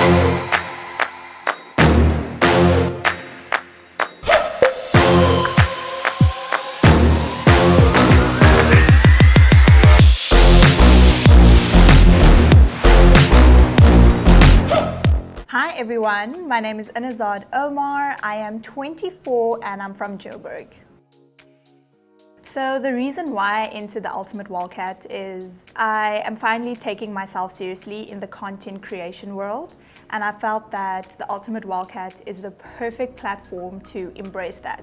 Hi everyone, my name is Anarzade Omar. I am 24 and I'm from Joburg. So the reason why I entered the Ultimate Wildcat is I am finally taking myself seriously in the content creation world, and I felt that the Ultimate Wildcat is the perfect platform to embrace that.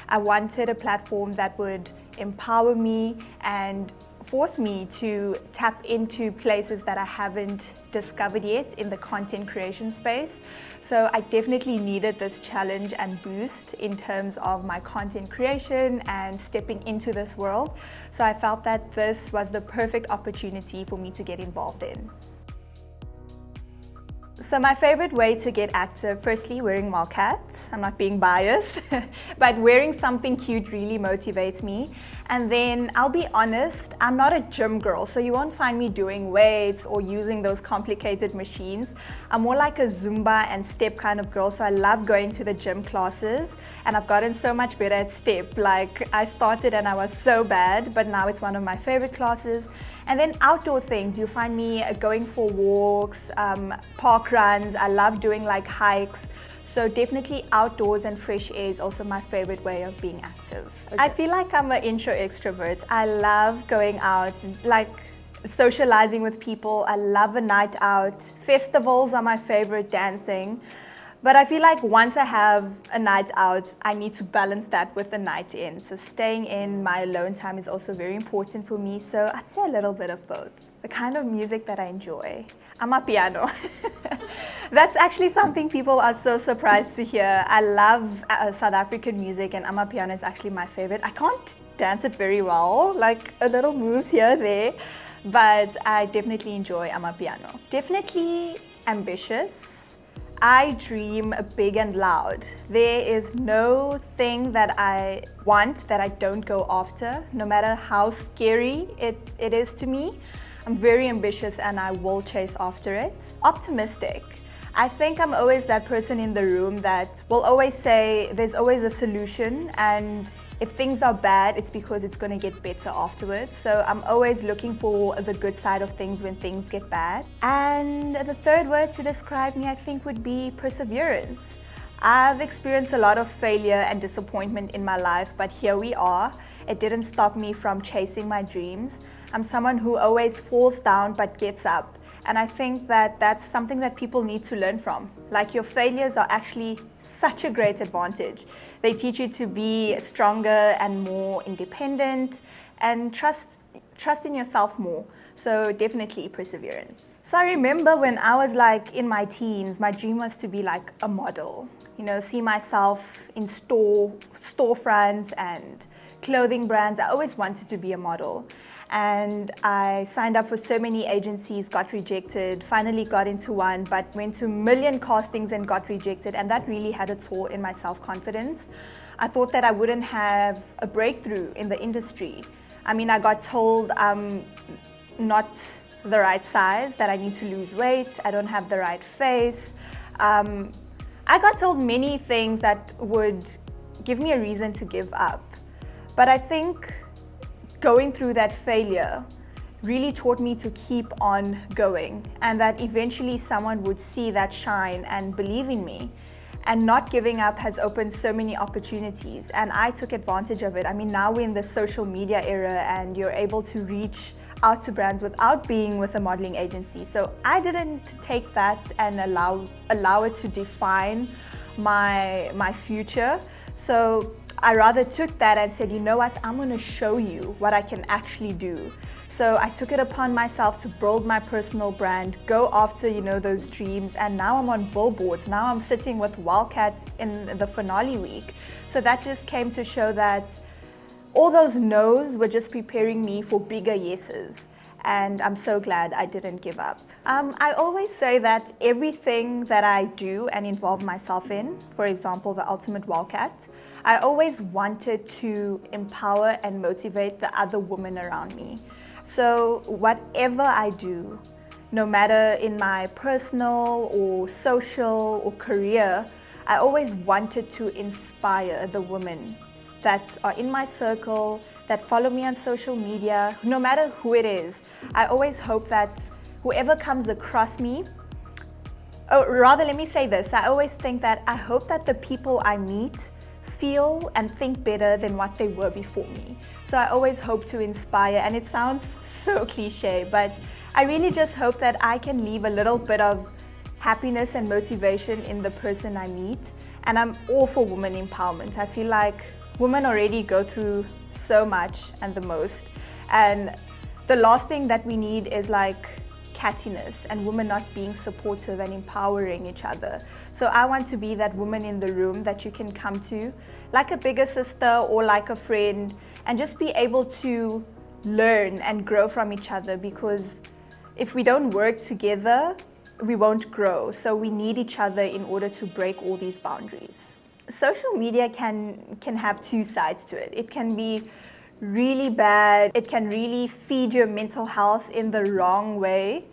I wanted a platform that would empower me and force me to tap into places that I haven't discovered yet in the content creation space. So I definitely needed this challenge and boost in terms of my content creation and stepping into this world. So I felt that this was the perfect opportunity for me to get involved in. So my favorite way to get active, firstly wearing Wildcat, I'm not being biased, but wearing something cute really motivates me. And then I'll be honest, I'm not a gym girl, so you won't find me doing weights or using those complicated machines. I'm more like a Zumba and step kind of girl, so I love going to the gym classes, and I've gotten so much better at step. Like, I started and I was so bad, but now it's one of my favorite classes. And then outdoor things, you'll find me going for walks, park runs. I love doing like hikes. So definitely outdoors and fresh air is also my favorite way of being active. Okay. I feel like I'm an intro extrovert. I love going out and like socializing with people. I love a night out. Festivals are my favorite, dancing. But I feel like once I have a night out, I need to balance that with the night in. So staying in my alone time is also very important for me. So I'd say a little bit of both. The kind of music that I enjoy, amapiano. That's actually something people are so surprised to hear. I love South African music, and amapiano is actually my favorite. I can't dance it very well, like a little moves here, there, but I definitely enjoy amapiano. Definitely ambitious. I dream big and loud. There is no thing that I want that I don't go after, no matter how scary it is to me. I'm very ambitious and I will chase after it. Optimistic. I think I'm always that person in the room that will always say there's always a solution, and if things are bad, it's because it's going to get better afterwards. So I'm always looking for the good side of things when things get bad. And the third word to describe me, I think, would be perseverance. I've experienced a lot of failure and disappointment in my life, but here we are. It didn't stop me from chasing my dreams. I'm someone who always falls down but gets up. And I think that that's something that people need to learn from. Like, your failures are actually such a great advantage. They teach you to be stronger and more independent and trust in yourself more. So definitely perseverance. So I remember when I was like in my teens, my dream was to be like a model. You know, see myself in storefronts and clothing brands. I always wanted to be a model. And I signed up for so many agencies, got rejected, finally got into one, but went to a million castings and got rejected, and that really had a toll in my self-confidence. I thought that I wouldn't have a breakthrough in the industry. I mean, I got told I'm not the right size, that I need to lose weight, I don't have the right face. I got told many things that would give me a reason to give up. But I think going through that failure really taught me to keep on going, and that eventually someone would see that shine and believe in me. And not giving up has opened so many opportunities, and I took advantage of it. I mean, now we're in the social media era and you're able to reach out to brands without being with a modeling agency. So I didn't take that and allow it to define my future. So I rather took that and said, you know what, I'm going to show you what I can actually do. So I took it upon myself to build my personal brand, go after, you know, those dreams, and now I'm on billboards. Now I'm sitting with Wildcat in the finale week. So that just came to show that all those no's were just preparing me for bigger yeses. And I'm so glad I didn't give up. I always say that everything that I do and involve myself in, for example, the Ultimate Wildcat, I always wanted to empower and motivate the other women around me. So whatever I do, no matter in my personal or social or career, I always wanted to inspire the women that are in my circle, that follow me on social media, no matter who it is. I always hope that whoever comes across me, or rather let me say this, I always think that I hope that the people I meet feel and think better than what they were before me. So I always hope to inspire, and it sounds so cliche, but I really just hope that I can leave a little bit of happiness and motivation in the person I meet. And I'm all for women empowerment. I feel like women already go through so much and the most. And the last thing that we need is like cattiness and women not being supportive and empowering each other. So I want to be that woman in the room that you can come to, like a bigger sister or like a friend, and just be able to learn and grow from each other, because if we don't work together, we won't grow. So we need each other in order to break all these boundaries. Social media can have two sides to it. It can be really bad. It can really feed your mental health in the wrong way.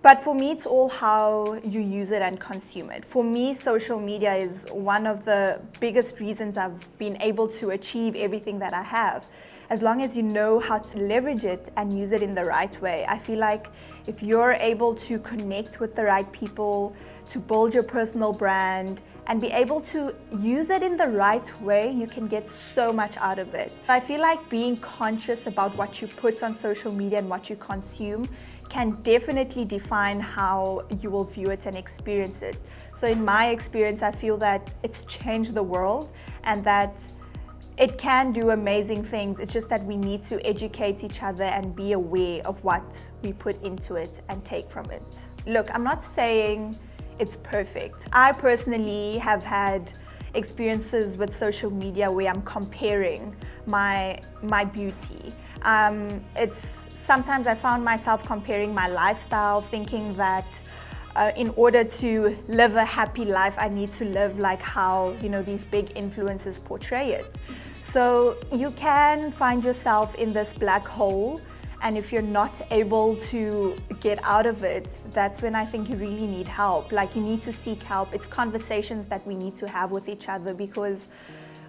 But for me, it's all how you use it and consume it. For me, social media is one of the biggest reasons I've been able to achieve everything that I have. As long as you know how to leverage it and use it in the right way. I feel like if you're able to connect with the right people, to build your personal brand, and be able to use it in the right way, you can get so much out of it. I feel like being conscious about what you put on social media and what you consume can definitely define how you will view it and experience it. So in my experience, I feel that it's changed the world and that it can do amazing things. It's just that we need to educate each other and be aware of what we put into it and take from it. Look, I'm not saying it's perfect. I personally have had experiences with social media where I'm comparing my beauty. Sometimes I found myself comparing my lifestyle, thinking that in order to live a happy life, I need to live like how these big influencers portray it. So you can find yourself in this black hole, and if you're not able to get out of it, that's when I think you really need help. Like, you need to seek help. It's conversations that we need to have with each other, because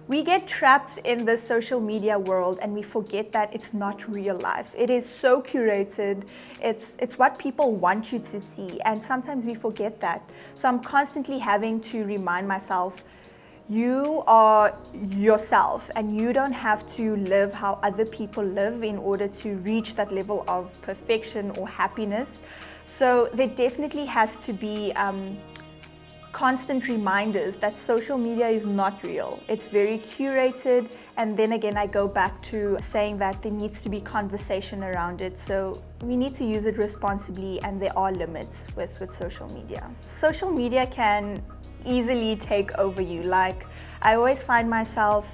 we get trapped in the social media world and we forget that it's not real life. It is so curated. It's what people want you to see, and sometimes we forget that. So I'm constantly having to remind myself, you are yourself and you don't have to live how other people live in order to reach that level of perfection or happiness. So there definitely has to be constant reminders that social media is not real. It's very curated, and then again I go back to saying that there needs to be conversation around it. So we need to use it responsibly, and there are limits with social media. Social media can easily take over you. Like, I always find myself,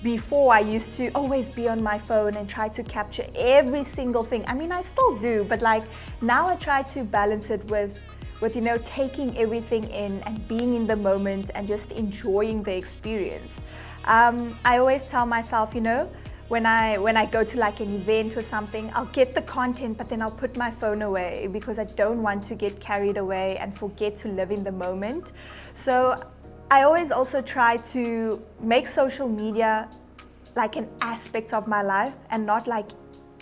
before I used to always be on my phone and try to capture every single thing. I mean, I still do, but like now I try to balance it with taking everything in and being in the moment and just enjoying the experience. I always tell myself, when I go to like an event or something, I'll get the content, but then I'll put my phone away because I don't want to get carried away and forget to live in the moment. So I always also try to make social media like an aspect of my life and not like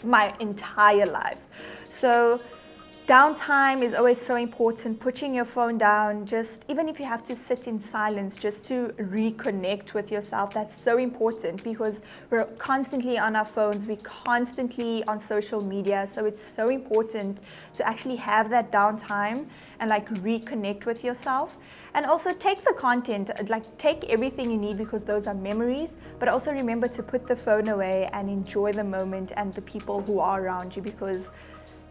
my entire life. So downtime is always so important. Putting your phone down, just even if you have to sit in silence just to reconnect with yourself, that's so important, because we're constantly on our phones, we're constantly on social media. So it's so important to actually have that downtime and like reconnect with yourself. And also take the content, like take everything you need, because those are memories, but also remember to put the phone away and enjoy the moment and the people who are around you, because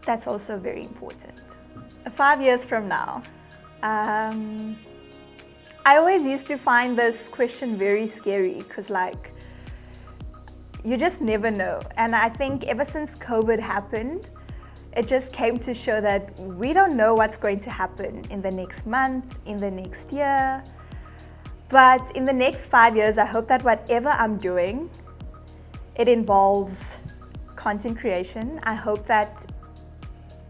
that's also very important. 5 years from now, I always used to find this question very scary, because like, you just never know. And I think ever since COVID happened, it just came to show that we don't know what's going to happen in the next month, in the next year. But in the next 5 years, I hope that whatever I'm doing, it involves content creation. I hope that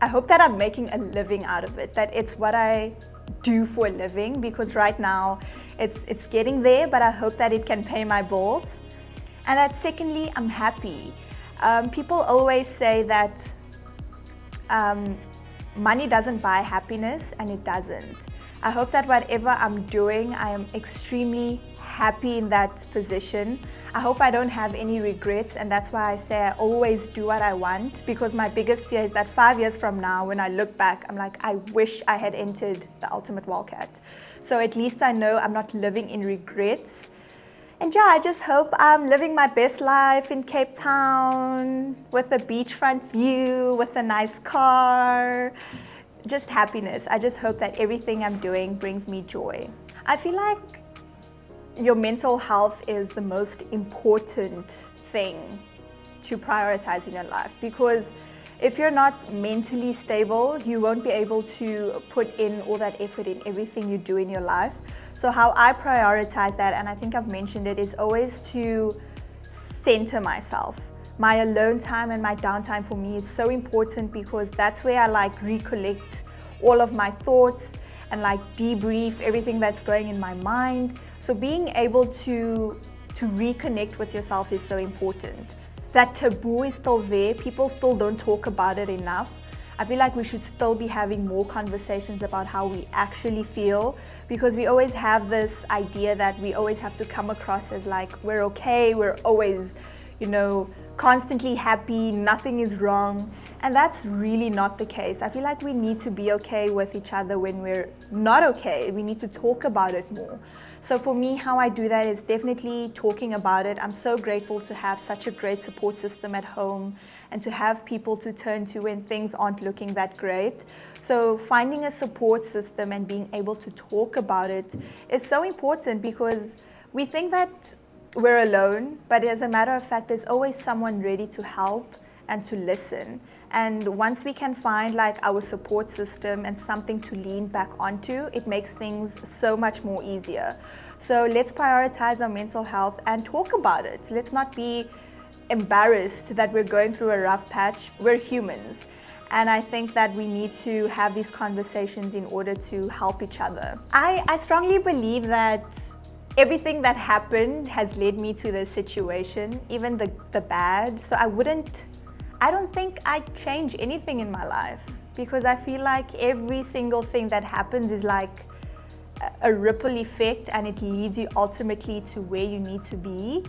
I hope that I'm making a living out of it, that it's what I do for a living, because right now it's getting there, but I hope that it can pay my bills. And that secondly, I'm happy. People always say that money doesn't buy happiness, and it doesn't. I hope that whatever I'm doing, I am extremely happy in that position. I hope I don't have any regrets, and that's why I say I always do what I want, because my biggest fear is that 5 years from now, when I look back, I'm like, I wish I had entered the ultimate Wildcat. So at least I know I'm not living in regrets. And yeah, I just hope I'm living my best life in Cape Town with a beachfront view, with a nice car, just happiness. I just hope that everything I'm doing brings me joy. I feel like your mental health is the most important thing to prioritize in your life, because if you're not mentally stable, you won't be able to put in all that effort in everything you do in your life. So how I prioritize that, and I think I've mentioned it, is always to center myself. My alone time and my downtime for me is so important, because that's where I like recollect all of my thoughts and like debrief everything that's going in my mind. So being able to reconnect with yourself is so important. That taboo is still there. People still don't talk about it enough. I feel like we should still be having more conversations about how we actually feel, because we always have this idea that we always have to come across as like we're okay, we're always, constantly happy, nothing is wrong. And that's really not the case. I feel like we need to be okay with each other when we're not okay. We need to talk about it more. So for me, how I do that is definitely talking about it. I'm so grateful to have such a great support system at home and to have people to turn to when things aren't looking that great. So finding a support system and being able to talk about it is so important, because we think that we're alone, but as a matter of fact, there's always someone ready to help and to listen. And once we can find like our support system and something to lean back onto, it makes things so much more easier. So let's prioritize our mental health and talk about it. Let's not be embarrassed that we're going through a rough patch. We're humans. And I think that we need to have these conversations in order to help each other. I strongly believe that everything that happened has led me to this situation, even the bad. So I don't think I'd change anything in my life, because I feel like every single thing that happens is like a ripple effect, and it leads you ultimately to where you need to be.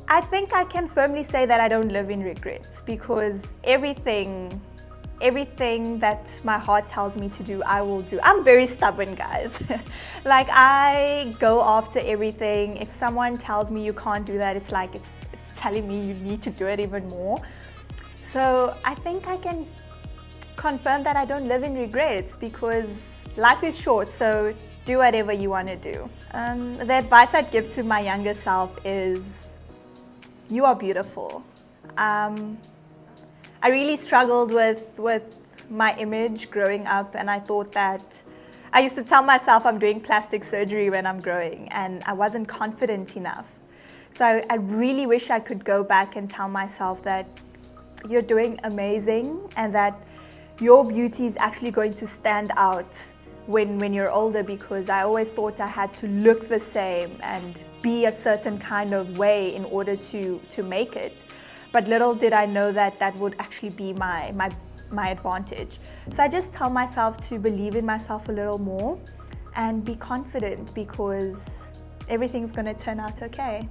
I think I can firmly say that I don't live in regrets, because everything that my heart tells me to do, I will do. I'm very stubborn, guys. Like, I go after everything. If someone tells me you can't do that, it's like it's telling me you need to do it even more. So I think I can confirm that I don't live in regrets, because life is short, so do whatever you want to do. The advice I'd give to my younger self is, you are beautiful. I really struggled with my image growing up, and I thought that I used to tell myself I'm doing plastic surgery when I'm growing, and I wasn't confident enough. So I really wish I could go back and tell myself that you're doing amazing, and that your beauty is actually going to stand out when you're older, because I always thought I had to look the same and be a certain kind of way in order to make it. But little did I know that that would actually be my advantage. So I just tell myself to believe in myself a little more and be confident, because everything's going to turn out okay.